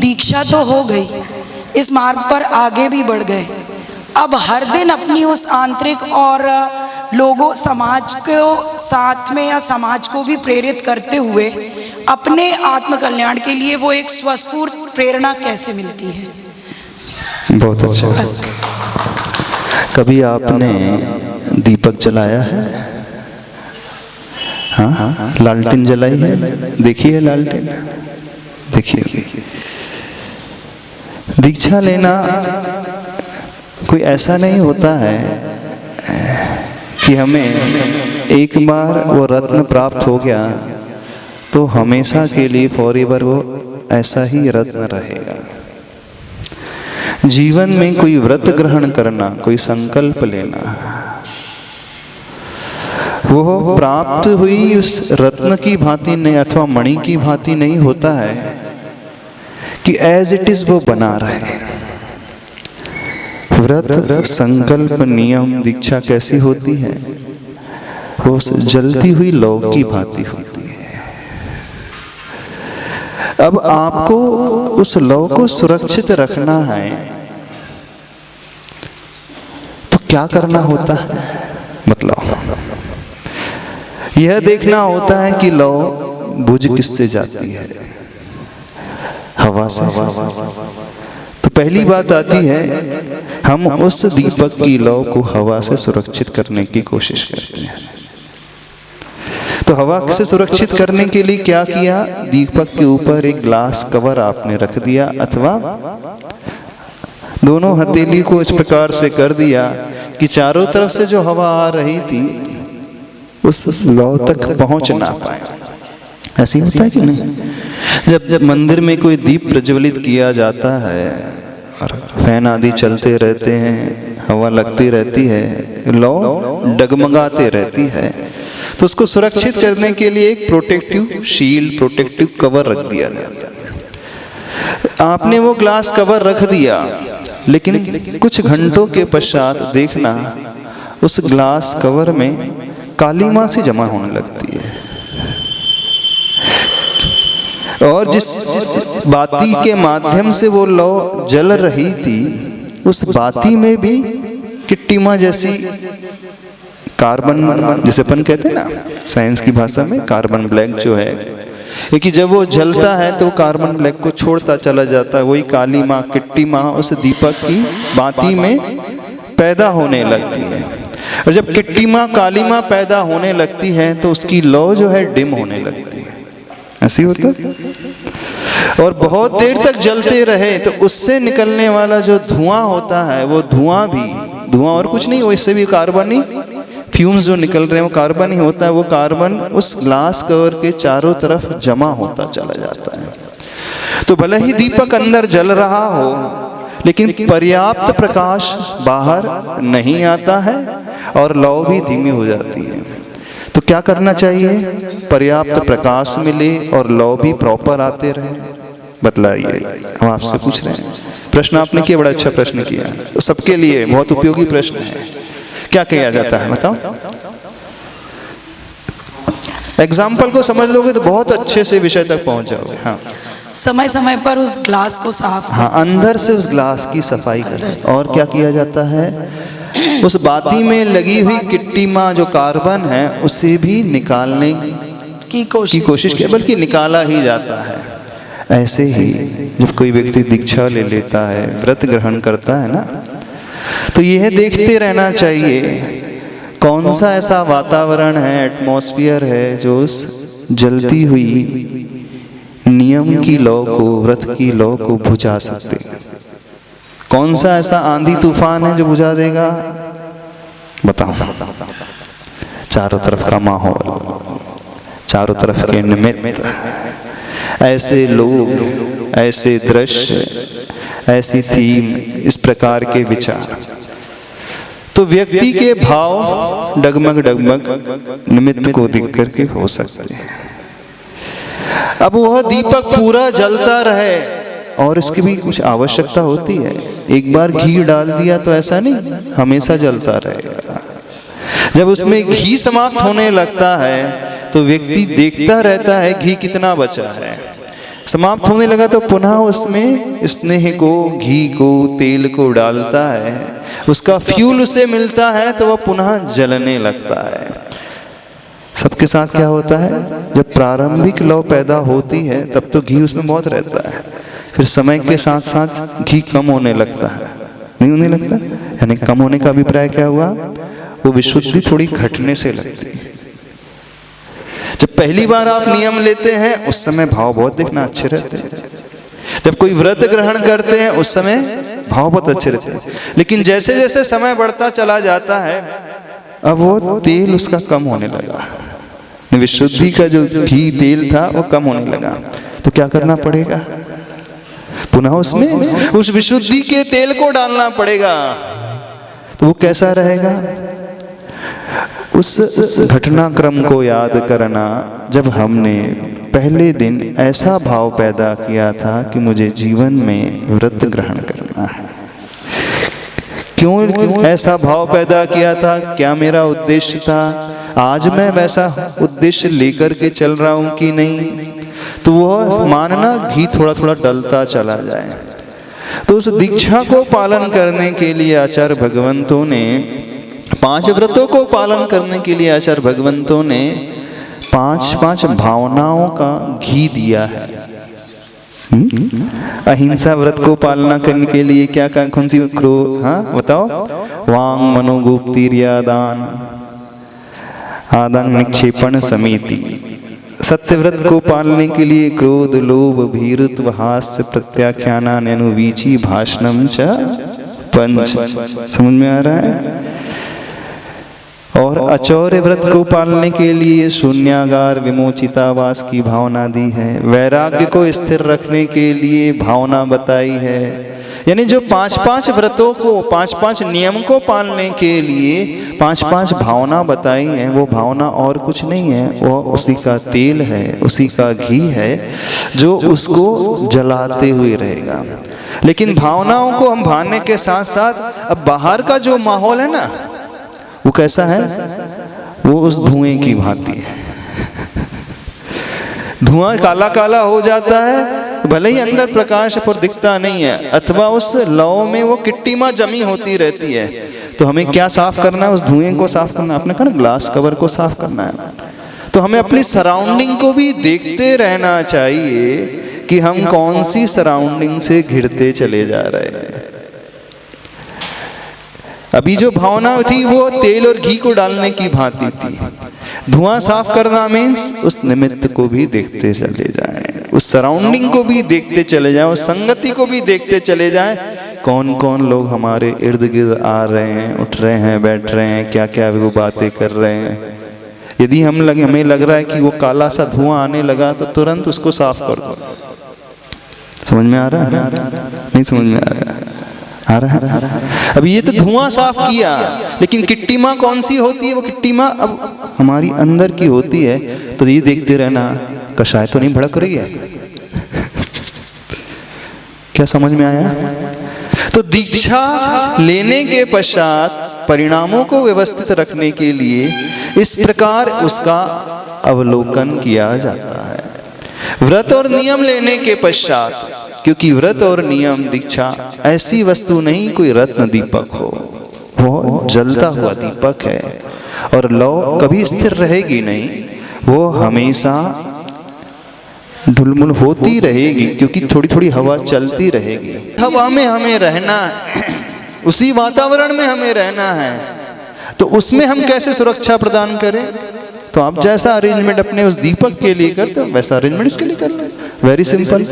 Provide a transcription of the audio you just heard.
दीक्षा तो हो गई, इस मार्ग पर आगे भी बढ़ गए। अब हर दिन अपनी उस आंतरिक और लोगों समाज को साथ में या समाज को भी प्रेरित करते हुए अपने आत्म कल्याण के लिए वो एक स्वस्फूर्त प्रेरणा कैसे मिलती है? बहुत अच्छा। कभी आपने दीपक जलाया है? हाँ, लालटेन जलाई है? देखी है लालटेन? देखिए, दीक्षा लेना कोई ऐसा नहीं होता है कि हमें एक बार वो रत्न प्राप्त हो गया तो हमेशा के लिए फॉरएवर वो ऐसा ही रत्न रहेगा। जीवन में कोई व्रत ग्रहण करना, कोई संकल्प लेना, वो प्राप्त हुई उस रत्न की भांति नहीं अथवा मणि की भांति नहीं होता है कि एज इट इज वो बना रहे। व्रत, संकल्प, नियम, दीक्षा कैसी होती है? वो जलती हुई लौ की भांति होती है। अब आपको उस लौ को सुरक्षित रखना है तो क्या करना होता है? मतलब यह देखना होता है कि लौ बुझ किससे जाती है? हवा से। तो पहली बात आती है, हम उस दीपक की लौ को हवा से सुरक्षित करने की कोशिश करते हैं। तो हवा से सुरक्षित करने के लिए क्या किया? दीपक के ऊपर एक ग्लास कवर आपने रख दिया, अथवा दोनों हथेली को इस प्रकार से कर दिया कि चारों तरफ से जो हवा आ रही थी उस लौ तक पहुंच ना पाए। ऐसी होता है कि नहीं? जब मंदिर में कोई दीप प्रज्वलित किया जाता है और फैन आदि चलते रहते हैं, हवा लगती रहती है, लौ डगमगाते रहती है, तो उसको सुरक्षित करने के लिए एक प्रोटेक्टिव शील्ड, प्रोटेक्टिव कवर रख दिया जाता है। आपने वो ग्लास कवर रख दिया, लेकिन कुछ घंटों के पश्चात देखना उस ग्लास कवर में काली मासी जमा होने लगती है, और जिस बाती के माध्यम से वो लौ जल रही थी उस बाती में भी किट्टीमा जैसी कार्बन, जिसे अपन कहते हैं ना साइंस की भाषा में, कार्बन ब्लैक जो है, क्योंकि जब वो जलता है तो कार्बन ब्लैक को छोड़ता चला जाता है। वही काली माँ, किट्टी माँ उस दीपक की बाती में पैदा होने लगती है, और जब किट्टी माँ, काली माँ पैदा होने लगती है तो उसकी लौ जो है डिम होने लगती है। ऐसी होता है। और बहुत देर तक जलते रहे तो उससे निकलने वाला जो धुआं होता है, वो धुआं भी, धुआं और कुछ नहीं, वो इससे भी कार्बन ही, फ्यूम्स जो निकल रहे हैं वो कार्बन ही होता है। वो कार्बन उस ग्लास कवर के चारों तरफ जमा होता चला जाता है। तो भले ही दीपक अंदर जल रहा हो, लेकिन पर्याप्त प्रकाश बाहर नहीं आता है और लौ भी धीमी हो जाती है। तो क्या करना चाहिए? पर्याप्त प्रकाश मिले और लौ भी प्रॉपर आते रहे। बतलाइए, हम आपसे पूछ रहे हैं। प्रश्न आपने किया, बड़ा अच्छा प्रश्न किया, तो सबके लिए बहुत उपयोगी प्रश्न है। क्या किया जाता है बताओ? एग्जाम्पल को समझ लोगे तो बहुत अच्छे से विषय तक पहुंच जाओगे। हाँ, समय समय पर उस ग्लास को साफ, हाँ, अंदर से उस ग्लास की सफाई करना। और क्या किया जाता है? उस बाती में लगी हुई किट्टी माँ जो कार्बन है उसे भी निकालने की कोशिश की, बल्कि निकाला ही जाता है। ऐसे ही जब कोई व्यक्ति दीक्षा ले लेता है, व्रत ग्रहण करता है ना, तो यह देखते रहना चाहिए कौन सा ऐसा वातावरण है, एटमॉस्फेयर है जो उस जलती हुई नियम की लौ को, व्रत की लौ को बुझा सकते। कौन सा ऐसा आंधी तूफान है जो बुझा देगा? बताओ। चारों तरफ का माहौल, चारों तरफ के निमित्त, ऐसे लोग, ऐसे दृश्य, ऐसी थीम, इस प्रकार के विचार, तो व्यक्ति के भाव डगमग डगमग निमित्त को देख करके हो सकते हैं। अब वह दीपक पूरा जलता रहे, और इसकी भी कुछ आवश्यकता होती है। एक बार घी डाल दिया तो ऐसा नहीं हमेशा जलता रहेगा। जब उसमें घी समाप्त होने लगता है तो व्यक्ति देखता रहता है घी कितना बचा है। समाप्त होने लगा तो पुनः उसमें स्नेह को, घी को, तेल को डालता है, उसका फ्यूल उसे मिलता है तो वह पुनः जलने लगता है। सबके साथ क्या होता है, जब प्रारंभिक लौ पैदा होती है तब तो घी उसमें बहुत रहता है, फिर समय के साथ साथ घी कम होने लगता है, नहीं होने लगता, यानी कम होने का अभिप्राय क्या हुआ, वो विशुद्धि थोड़ी घटने से लगती है। जब पहली बार आप नियम लेते हैं उस समय भाव बहुत देखना अच्छे रहते हैं, जब कोई व्रत ग्रहण करते हैं उस समय भाव बहुत अच्छे रहते हैं, लेकिन जैसे जैसे समय बढ़ता चला जाता है अब वो तेल उसका कम होने लगा, विशुद्धि का जो घी तेल था वो कम होने लगा, तो क्या करना पड़ेगा, पुनः उसमें उस विशुद्धि के तेल को डालना पड़ेगा। तो वो कैसा रहेगा, उस घटनाक्रम को याद करना जब हमने पहले दिन ऐसा भाव पैदा किया था कि मुझे जीवन में व्रत ग्रहण करना है। क्यों ऐसा भाव पैदा किया था, क्या मेरा उद्देश्य था, आज मैं वैसा उद्देश्य लेकर के चल रहा हूं कि नहीं, तो वो मानना घी थोड़ा थोड़ा डलता चला जाए। तो उस दीक्षा को पालन करने के लिए आचार्य भगवंतों ने 5 व्रतों को पालन करने के लिए आचार्य भगवंतों ने 5 भावनाओं का घी दिया है। अहिंसा व्रत को पालना करने के लिए क्या कौन सी क्रोध, हाँ बताओ, वांग मनोगुप्तिर्या दान आदान निक्षेपण समिति। सत्य व्रत को पालने के लिए क्रोध, लोभ, भीरुत्व, हास्य, प्रत्याख्यान, अनुवीची, भाषणम च पंच। समझ में आ रहा है। और अचौर्य व्रत को पालने के लिए शून्यागार, विमोचितावास की भावना दी है। वैराग्य को स्थिर रखने के लिए भावना बताई है। यानी जो 5 व्रतों को, 5 नियम को पालने के लिए 5 भावना बताई हैं, वो भावना और कुछ नहीं है, वो उसी का तेल है, उसी का घी है जो उसको जलाते हुए रहेगा। लेकिन भावनाओं को हम भानने के साथ साथ अब बाहर का जो माहौल है ना, वो कैसा है, वो उस धुएं की भांति है। धुआं काला काला हो जाता है, भले ही अंदर प्रकाश पर दिखता नहीं है, अथवा उस लौ में वो किट्टीमा जमी होती रहती है। तो हमें क्या साफ करना है, उस धुएं को साफ करना, आपने कहा ना ग्लास कवर को साफ करना है। तो हमें अपनी सराउंडिंग को भी देखते रहना चाहिए कि हम कौन सी सराउंडिंग से घिरते चले जा रहे हैं। अभी जो भावना थी वो तेल और घी को डालने की भांति थी। धुआं साफ करना मीन्स उस निमित्त को भी देखते चले जाएं, उस सराउंडिंग को भी देखते चले जाएं, उस संगति को भी देखते चले जाएं। कौन कौन लोग हमारे इर्द गिर्द आ रहे हैं, उठ रहे हैं, बैठ रहे हैं, क्या क्या वो बातें कर रहे हैं। यदि हमें लग रहा है कि वो काला सा धुआं आने लगा तो तुरंत उसको साफ कर दो। समझ में आ रहा है, नहीं समझ में आ रहा है? आ रहा है। अब ये तो धुआं साफ किया, लेकिन किट्टीमा कौन सी होती है, वो किट्टीमा अब हमारी अंदर की होती है। तो ये देखते रहना, कषाय तो नहीं भड़क रही है। क्या समझ में आया? तो दीक्षा लेने के पश्चात परिणामों को व्यवस्थित रखने के लिए इस प्रकार उसका अवलोकन किया जाता है। व्रत और नियम लेने के पश्चात, क्योंकि व्रत और नियम दीक्षा ऐसी वस्तु नहीं कोई रत्न दीपक हो, वो जलता हुआ दीपक है और लौ कभी स्थिर रहेगी नहीं, वो हमेशा ढुलमुल होती रहेगी, क्योंकि थोड़ी थोड़ी हवा चलती रहेगी। हवा में हमें रहना है, उसी वातावरण में हमें रहना है। तो उसमें हम कैसे सुरक्षा प्रदान करें? तो आप जैसा अरेंजमेंट अपने उस दीपक के लिए करते हो वैसा अरेंजमेंट इसके लिए करना है। Very simple.